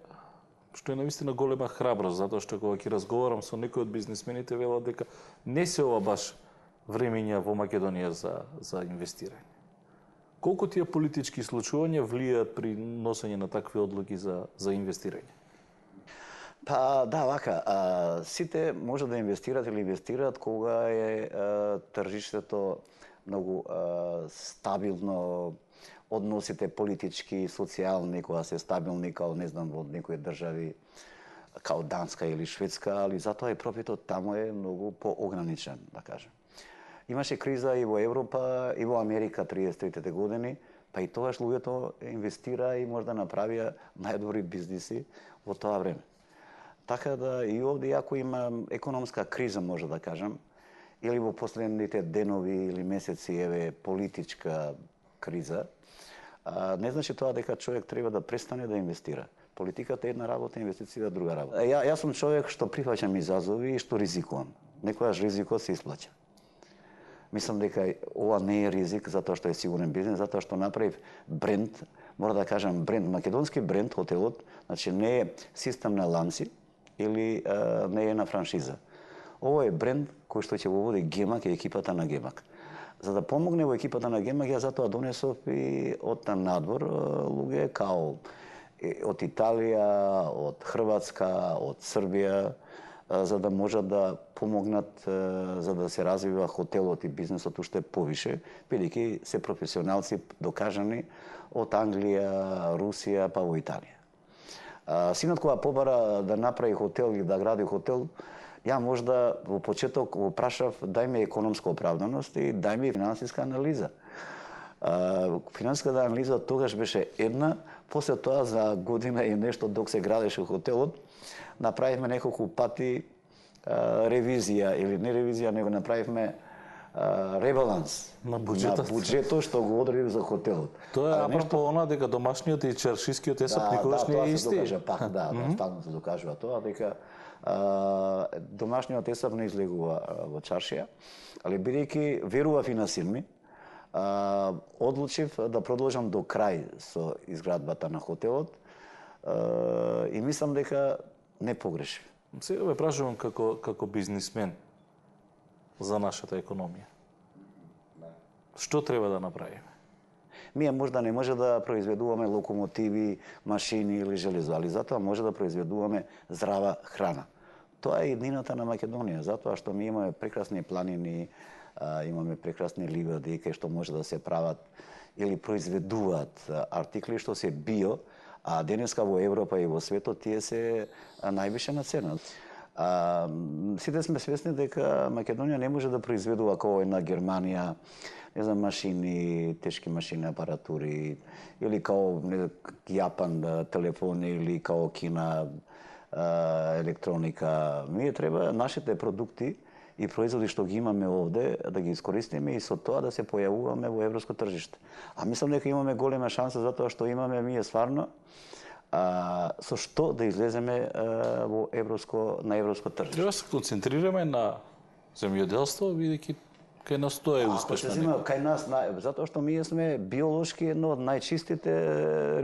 што е навистина голема храброст, затоа што кога ќе разговарам со некои од бизнисмените, велат дека не се ова баш времења во Македонија за инвестирање. Колку тие политички случувања влијаат при носење на такви одлуки за инвестирање? Па да, вака, сите може да инвестираат или инвестираат кога е тржиштето многу стабилно, односите политички, социјални, кога се стабилни, као не знам во некои држави, као Данска или Шведска, али затоа и профитот таму е многу поограничен, да кажем. Имаше криза и во Европа, и во Америка 33-те години, па и тогаш луѓето инвестира и може да направија најдобри бизниси во тоа време. Така да и овде, ако има економска криза, може да кажам, или во последните денови или месеци, еве, политичка криза, не значи тоа дека човек треба да престане да инвестира. Политиката е една работа, инвестиција друга работа. Јас сум човек што прифаќам изазови и што ризикувам. Некојаш ризикот се исплаќа. Мислам дека ова не е ризик затоа што е сигурен бизнес, затоа што направив бренд, мора да кажам бренд, македонски бренд хотелот, значи не е систем на ланци или не е на франшиза. Ова е бренд кој што ќе го води Гемак и екипата на Гемак. За да помогне во екипата на Гемак, ја затоа донесов и од надвор луѓе као од Италија, од Хрватска, од Србија, за да можат да помогнат за да се развива хотелот и бизнесот уште повише, бидејќи се професионалци докажани од Англија, Русија, па во Италија. Синот кога побара да направи хотел или да гради хотел, ја можда во почеток го прашав дај ми економска оправданост и дај ми финансиска анализа. Финансиската анализа тогаш беше една, после тоа за година и нешто док се градеше хотелот, направивме неколку пати ревизија или не ревизија, него направивме ребаланс на буџетот што го одредил за хотелот. Тоа е апропо она дека домашниот и чаршискиот есап никогаш не е исти. Тоа се докажа пак, стално се докажува тоа дека домашниот есап не излегува во чаршија, али бидејќи верував и на син ми, одлучив да продолжам до крај со изградбата на хотелот и мислам дека не погрешив. Сега ве прашувам како бизнисмен за нашата економија. Што треба да направиме? Ние можда не може да произведуваме локомотиви, машини или железо, али затоа може да произведуваме здрава храна. Тоа е иднината на Македонија, затоа што ми имаме прекрасни планини, имаме прекрасни ливади кај што може да се прават или произведуваат артикли што се био, а денеска во Европа и во светот тие се највише на цена. Сите сме свесни дека Македонија не може да произведува како една Германија, не знам, машини, тешки машини, апаратури, или као Јапан телефони, или као Кина електроника. Ние треба нашите продукти и производи што ги имаме овде да ги искористиме и со тоа да се појавуваме во европско тржиште. А мислам дека имаме голема шанса затоа што имаме ние стварно со што да излеземе на европско тржиште. Треба да се концентрираме на земјоделство, бидејќи кај нас тоа е успешно. Кај нас, затоа што ние сме биолошки едно од најчистите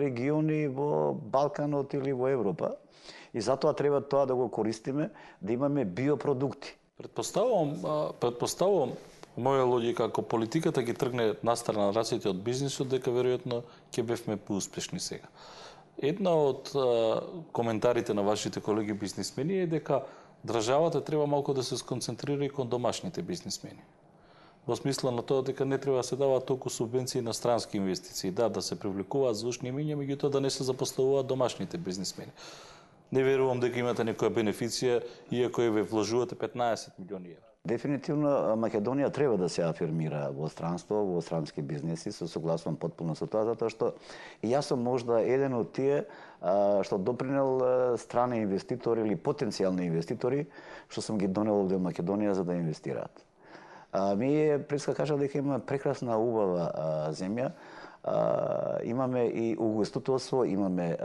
региони во Балканот или во Европа. И затоа треба тоа да го користиме, да имаме биопродукти. Предпоставувам, моја логика, ако политиката ги тргне настрана на раците од бизнисот, дека веројатно ќе бевме поуспешни сега. Една од коментарите на вашите колеги бизнисмени е дека државата треба малку да се сконцентрира и кон домашните бизнисмени. Во смисла на тоа дека не треба да се даваат толку субвенции на странски инвестиции, да се привлекуваат звучни имиња, меѓутоа да не се запоставуваат домашните бизнисмени. Не верувам дека имате некоја бенефиција, иако ве вложувате 15 милиони евра. Дефинитивно Македонија треба да се афирмира во странство, во странски бизнеси, се согласувам потпуно со тоа, затоа што и јас сум можда еден од тие што допринел страни инвеститори или потенцијални инвеститори, што сум ги донел овде во Македонија за да инвестираат. Ми преска кажа дека имаме прекрасна убава земја, имаме и угостителство, имаме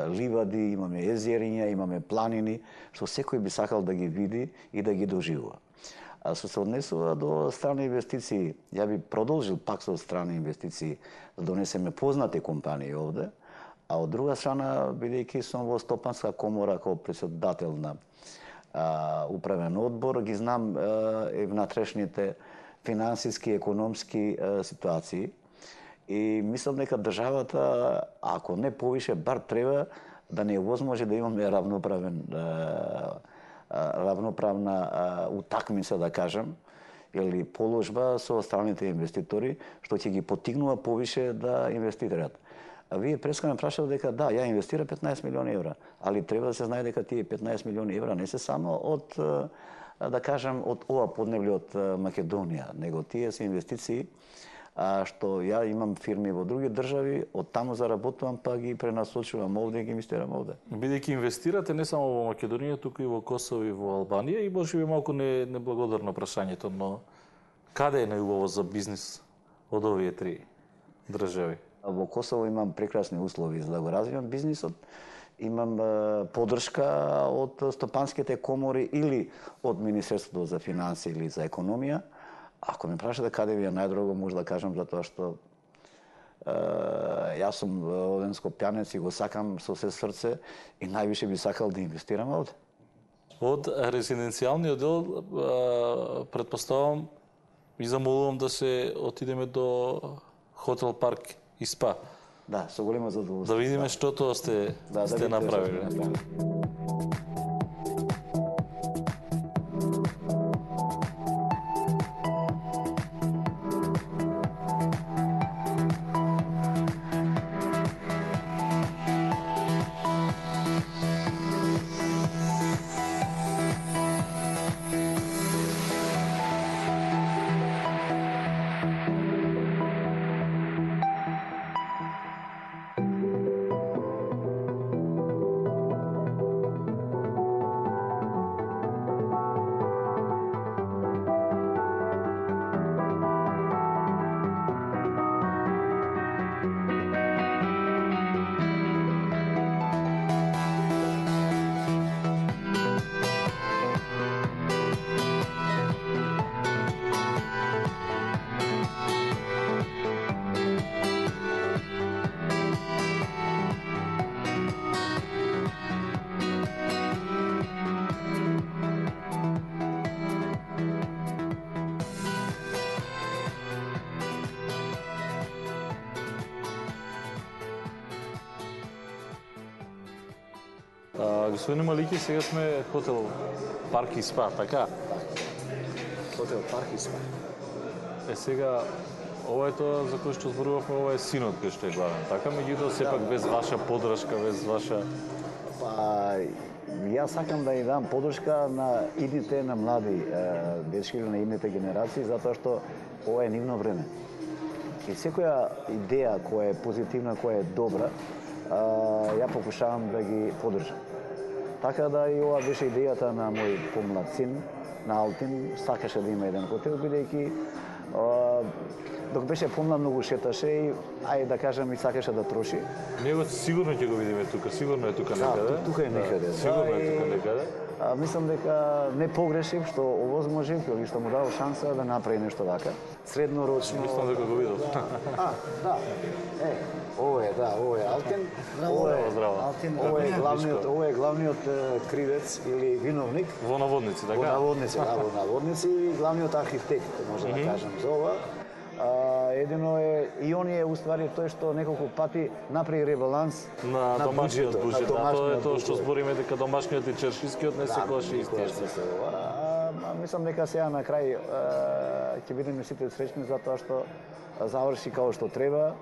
ливади, имаме езериња, имаме планини, што секој би сакал да ги види и да ги доживува. Што се однесува до страни инвестиции, ја би продолжил пак со страни инвестиции да донесеме познати компании овде, а од друга страна, бидејќи сум во Стопанска комора како председател на управен одбор, ги знам внатрешните финансиски, економски ситуации и мислам дека државата, ако не повише, бар треба да не возможи да имаме равноправна утакмица, да кажем, или положба со страните инвеститори, што ќе ги потигнува повише да инвестираат. А вие преска ме прашав дека да, ја инвестира 15 милиони евра, али треба да се знае дека тие 15 милиони евра не се само од, да кажем, од ова подневле од Македонија, него тие се инвестиции што ја имам фирми во други држави, од таму заработувам, па ги пренасочувам овде и ги инвестирам овде. Бидејќи инвестирате не само во Македонија, туку и во Косово и во Албанија, и може би малку неблагодарно прашањето, но каде е најубаво за бизнис од овие три држави? Во Косово имам прекрасни услови за да го развивам бизнисот. Имам поддршка од стопанските комори или од Министерството за финансии или за економија. Ако ме прашате каде ви е најдорого, може да кажам затоа што јас сум оден скопјанец и го сакам со се срце и највише би сакал да инвестирам овде. Од резиденцијалниот дел претпоставам и замолувам да се отидеме до Хотел Парк и СПА. Да, со големо задоволство. Да видиме што тоа сте направиле. Господине Малики, сега сме хотел Парк и Спа, така? Хотел Парк и Спа. Сега, ова е тоа за кој што зборувавме, ова е синот кој што е главен, така? Меѓутоа, сепак без ваша поддршка, без ваша... Па, јас сакам да ја дам поддршка на идните, на млади дечки или на идните генерации, затоа што ова е нивно време. И секоја идеја која е позитивна, која е добра, ја покушавам да ги поддржам. Така да и ова беше идејата на мој помлад син, на Алтин, сакаше да има еден хотел, бидејќи док беше помлад многу шеташе и ајде да кажам и сакаше да троши. Него сигурно ќе го видиме тука, сигурно е тука некаде. Да, тука е некаде. Сигурно е тука некаде. Мислам дека не погрешив што овозможив или што му дал шанса да направи нешто така. Среднорочно. Мислам дека го видов. Да. Ова е Алтин. Ова е главниот кривец или виновник во наводници, така? Во наводници и главниот архитект, може да кажам за ова. Едино е и он е уствари тој што неколку пати направи ребаланс на домашниот буџет. Тоа е тоа што збориме дека домашниот и чершискиот не секогаш е исти. Мислам дека сега на крај ќе бидеме сите среќни затоа што заврши како што треба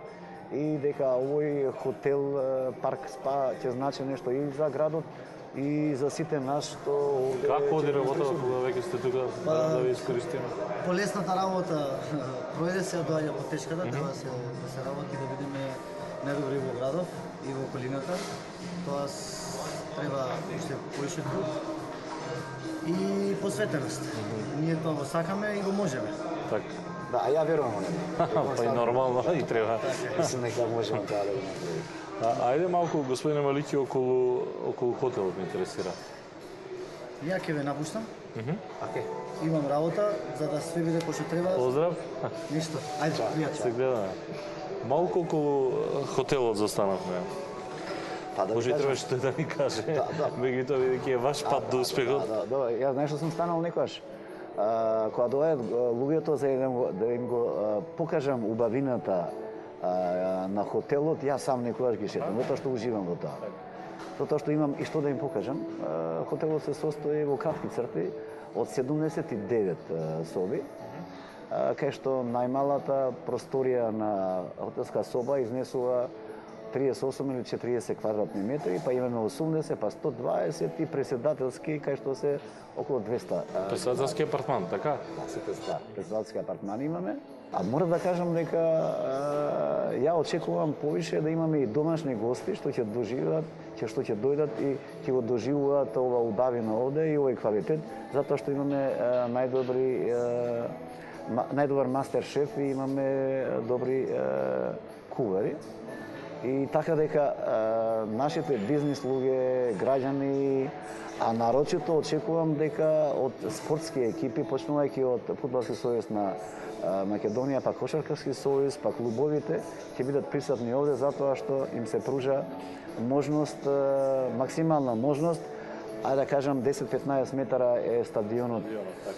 и дека овој хотел Парк Спа ќе значи нешто и за градот и за сите нас што овде... Како оди работата кога веќе сте тука да ви искористиме? Полесната работа пројде се доаѓа по тешката, треба да се работи да бидеме најдобри во градов и во околината. Тоа треба уште поише труд и посветеност. Ние тоа го сакаме и го можеме. Така. Да, а ја верувам во него. Па и нормално и треба. Мислам дека можеме тоа да го направиме. Ајде малку, господине Малики, околу хотелот ме интересира. Ја ќе ве напуштам. Имам работа, за да све биде кој што треба. Поздрав. Ништо. Ајде, пријатно. Се гледаме. Малку околу хотелот застанавме. Може и требаше тој да ни каже. Меѓутоа, бидејќи е ваш пат до успехот. Да, јас знаеш што сум станал некојаш. Кога доаѓаат луѓето за да им го покажам убавината на хотелот, јас сам некојаш ги шетам, затоа што уживам во тоа. Затоа што имам и што да им покажам. Хотелот се состои во кратки црти од 79 соби, кај што најмалата просторија на хотелска соба изнесува 38 или 40 квадратни метри, па имаме 80, па 120 и преседателски, кај што се околу 200. Преседателски апартман, така? Да, преседателски апартман имаме. А мора да кажам дека ја очекувам повише да имаме и домашни гости што ќе доживеат, што ќе дојдат и ќе го доживуваат ова убавина овде и овој квалитет, затоа што имаме најдобар мастер шеф и имаме добри кувари. И така дека нашите бизнис луѓе, граѓани, а нарочито очекувам дека од спортски екипи, почнувајќи од Фудбалски сојуз на Македонија, па Кошаркарски сојуз, па клубовите, ќе бидат присутни овде затоа што им се пружа можност, максимална можност, ајде да кажам 10-15 метара е стадионот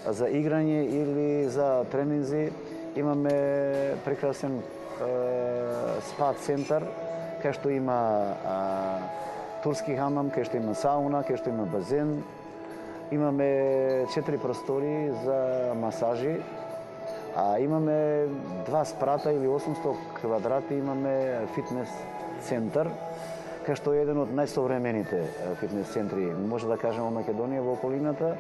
за играње или за тренинзи. Имаме прекрасен спа центар, кај што има турски хамам, кај што има сауна, кај што има базен. Имаме 4 простори за масажи, а имаме 2 спрата или 800 квадрати, имаме фитнес центар, кај што е еден од најсовремените фитнес центри, може да кажем во Македонија, во околината,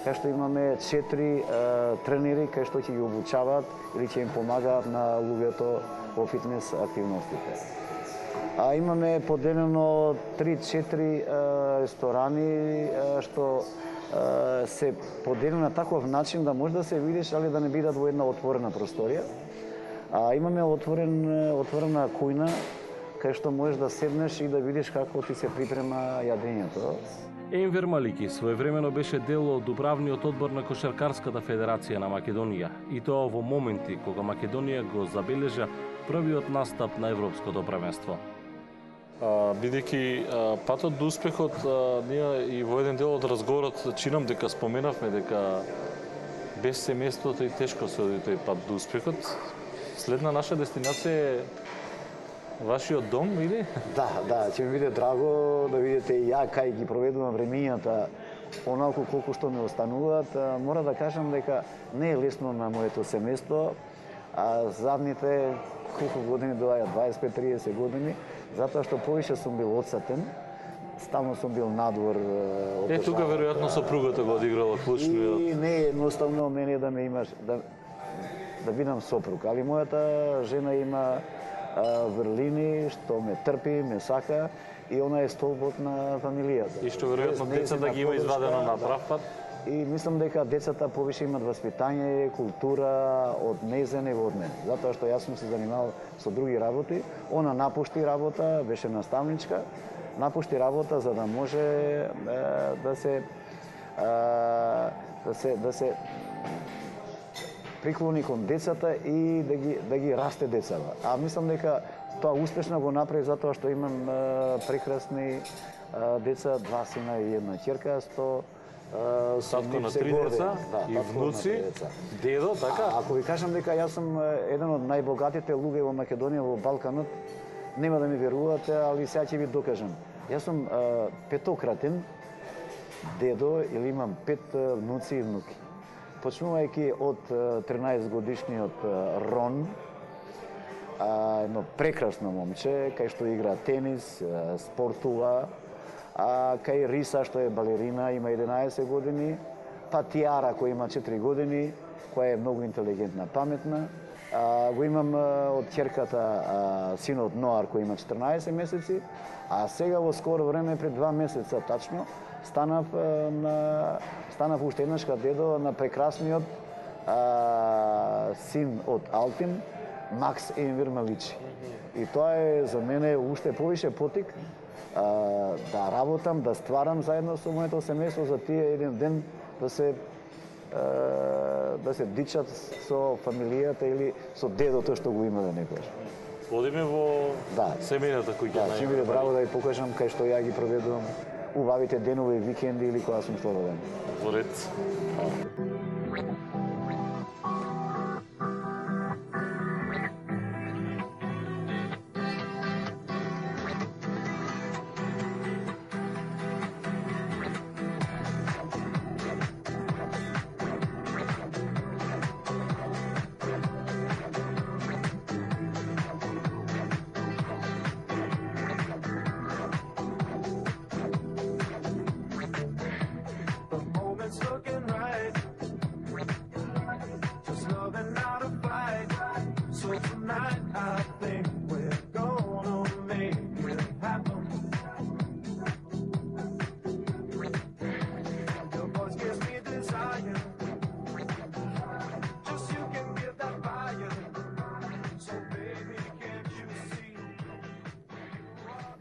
кај што имаме 4 тренери кај што ќе ги обучаваат или ќе им помагаат на луѓето во фитнес активностите. А имаме поделено 3-4 ресторани што се поделени на таков начин да може да се видиш, али да не бидат во една отворена просторија. Имаме отворена кујна кај што можеш да седнеш и да видиш како ти се припрема јадењето. Енвер Малики своевремено беше дел од управниот одбор на Кошаркарската федерација на Македонија и тоа во моменти кога Македонија го забележа првиот настап на европското првенство. Бидејќи патот до успехот, ние и во еден дел од разговорот чинам дека споменавме дека без семејството и тешко се оди тој пат до успехот. Следна наша дестинација е вашиот дом, или? Да, ќе ми биде драго да видите и ја кај ги проведувам времињата, онаку колку што ми остануваат. Мора да кажам дека не е лесно на моето семејство, а задните колку години доаѓа, 25-30 години, затоа што повише сум бил одсатен, стално сум бил надвор. Тука веројатно сопругата го одиграла клучниот. И не е едноставно мене да ме имаш, да бидам сопруг, али мојата жена има врлини, што ме трпи, ме сака и она е столбот на фамилијата. И што веројатно децата ги има извадено на прав пат. И мислам дека децата повише имат воспитање, култура од незен и од мене. Затоа што јас сум се занимавал со други работи, она напушти работа, беше наставничка, напушти работа за да може да се приклони кон децата и да ги расте децата. А мислам дека тоа успешно го направи затоа што имам прекрасни деца, 2 сина и 1 ќерка, татко на 3 деца и внуци, дедо, така? Ако ви кажам дека јас сум еден од најбогатите луѓе во Македонија, во Балканот, нема да ми верувате, али сега ќе ви докажам. Јас сум петократен дедо или имам 5 внуци и внуки. Почнувајќи од 13 годишниот Рон, едно прекрасно момче, кај што игра тенис, спортува, кај Риса, што е балерина, има 11 години, па Тиара, која има 4 години, која е многу интелигентна, паметна. Го имам од ќерката синот Ноар, кој има 14 месеци, а сега во скоро време, пред 2 месеца тачно, станав уште еднашка дедо на прекрасниот син од Алтин, Макс Енвер Маличи. И тоа е за мене уште повише потик да работам, да стварам заедно со моето семејство за тие еден ден да се дичат со фамилијата или со дедото што го има да некојаш. Одиме во семејната кој ќе ќе биде драго да ви покажам кај што ја ги проведувам убавите денови, викенди или кога сум слободен. Во ред.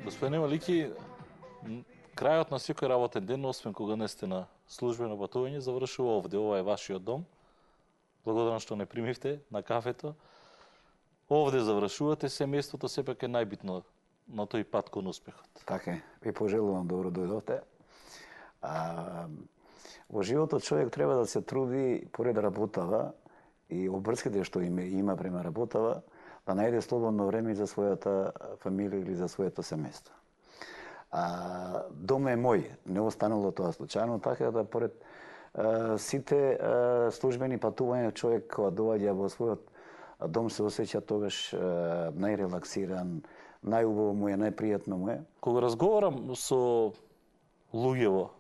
Господине Малики, крајот на секој работен ден, освен кога не сте на службено патување, завршува овде. Ова е вашиот дом. Благодарам што не примивте на кафето. Овде завршувате, семејството сепак е најбитно на тој пат кон успехот. Така е. Ви пожелувам добро дојдовте. Во животот човек треба да се труди поред работава и обврските што има према работава, да најде слободно време за својата фамилија или за своето семејство. Дом е мој, не останало тоа случајно, така да поред сите службени патувања човек кога доаѓа во својот дом се осеќа тогаш најрелаксиран, најубаво му е, најпријатно му е. Кога разговарам со луѓево,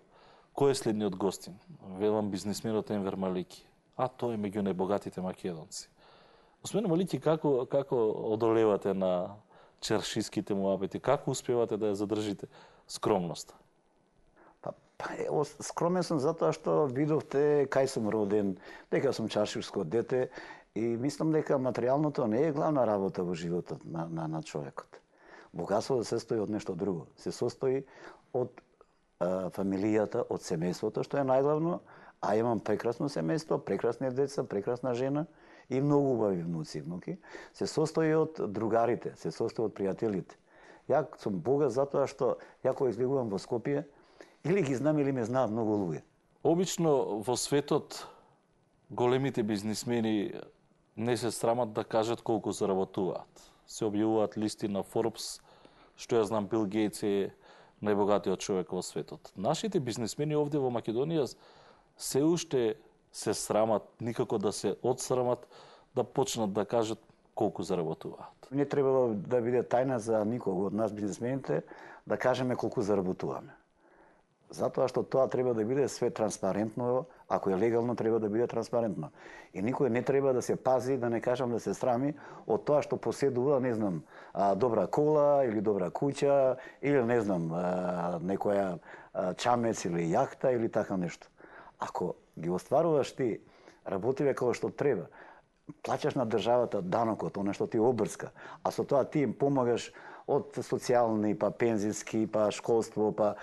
кој е следниот гостин? Велам бизнисменот Енвер Малики. Тој е меѓу најбогатите македонци. Господине Малики, како одолевате на чершиските муабети? Како успевате да ја задржите скромноста? Скромен сум затоа што видовте кај сум роден, дека сум чаршиско дете и мислам дека материјалното не е главна работа во животот на човекот. Богатството се состои од нешто друго. Се состои од фамилијата, од семејството, што е најглавно, а имам прекрасно семејство, прекрасни деца, прекрасна жена и многу убави внуци и внуки. Се состои од другарите, се состои од пријателите. Ја сум богат затоа што ја кога излегувам во Скопје, или ги знам или ме знаат многу луѓе. Обично во светот големите бизнисмени не се срамат да кажат колку заработуваат. се објавуваат листи на Forbes, што ја знам Бил Гейтс е најбогатиот човек во светот. Нашите бизнисмени овде во Македонија се уште се срамат, никако да се отсрамат, да почнат да кажат колку заработуваат. Не требало да биде тајна за никого од нас бизнисмените да кажеме колку заработуваме. Затоа што тоа треба да биде све транспарентно, ако е легално треба да биде транспарентно. И никој не треба да се пази, да не кажам да се срами од тоа што поседува, не знам, добра кола или добра куќа или не знам, некоја чамец или јахта или така нешто. Ако ги остваруваш ти работиве како што треба, плаќаш на државата данокот, она што ти обрска, а со тоа ти им помагаш од социјални, па пензиски, па школство, па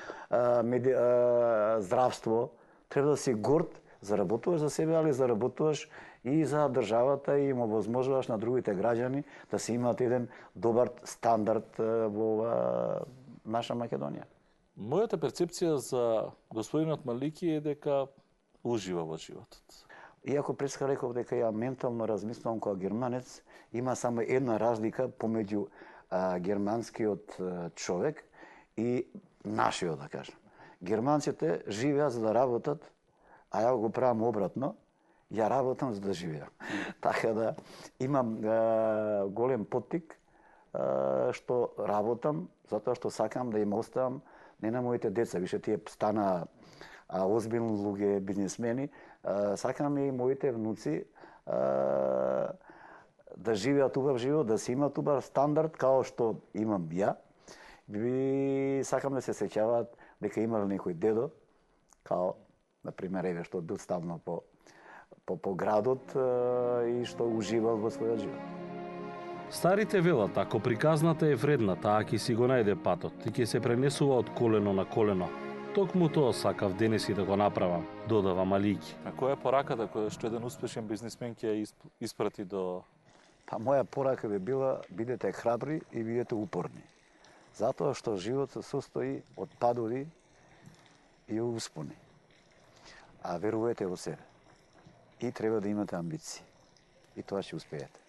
здравство, треба да си горд, заработуваш за себе, али заработуваш и за државата и им овозможуваш на другите граѓани да си имаат еден добар стандард во наша Македонија. Мојата перцепција за господинот Малики е дека ужива во животот. Иако преска реков дека ја ментално размислувам како германец, има само една разлика помеѓу германскиот човек и нашиот, да кажем. Германците живеат за да работат, а ја го правам обратно, ја работам за да живеам. Така да имам голем поттик што работам, затоа што сакам да им оставам не на моите деца, више тие стана озбилни луѓе, бизнисмени, сакам и моите внуци да живеат убав живот, да си имаат убав стандард, као што имам ја. И сакам да се сеќаваат дека имал некој дедо, као, например, еве што бил ставно по градот и што уживал во својот живот. Старите велат, ако приказната е вредна, таа ќе си го најде патот и ќе се пренесува од колено на колено. Токму тоа сакав денеси да го направам, додава Малики. А која е пораката која што еден успешен бизнисмен ќе ја испрати до... Па моја порака би била, бидете храбри и бидете упорни. Затоа што живот се состои од падови и успони. А верувате во себе. И треба да имате амбиции. И тоа ќе успеете.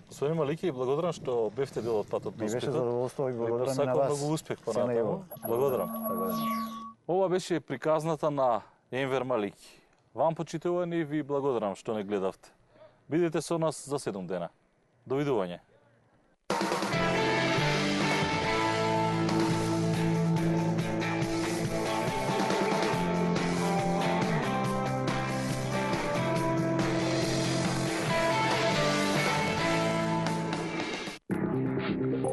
Господин Малики, благодарам што бевте дел од патот до успехот. Ми беше задоволство и благодарам и на вас. Сакам многу успех понатаму. Благодарам. Ова беше приказната на Енвер Малики. Вам, почитувани, ви благодарам што не гледавте. Бидете со нас за 7 дена. Довидување.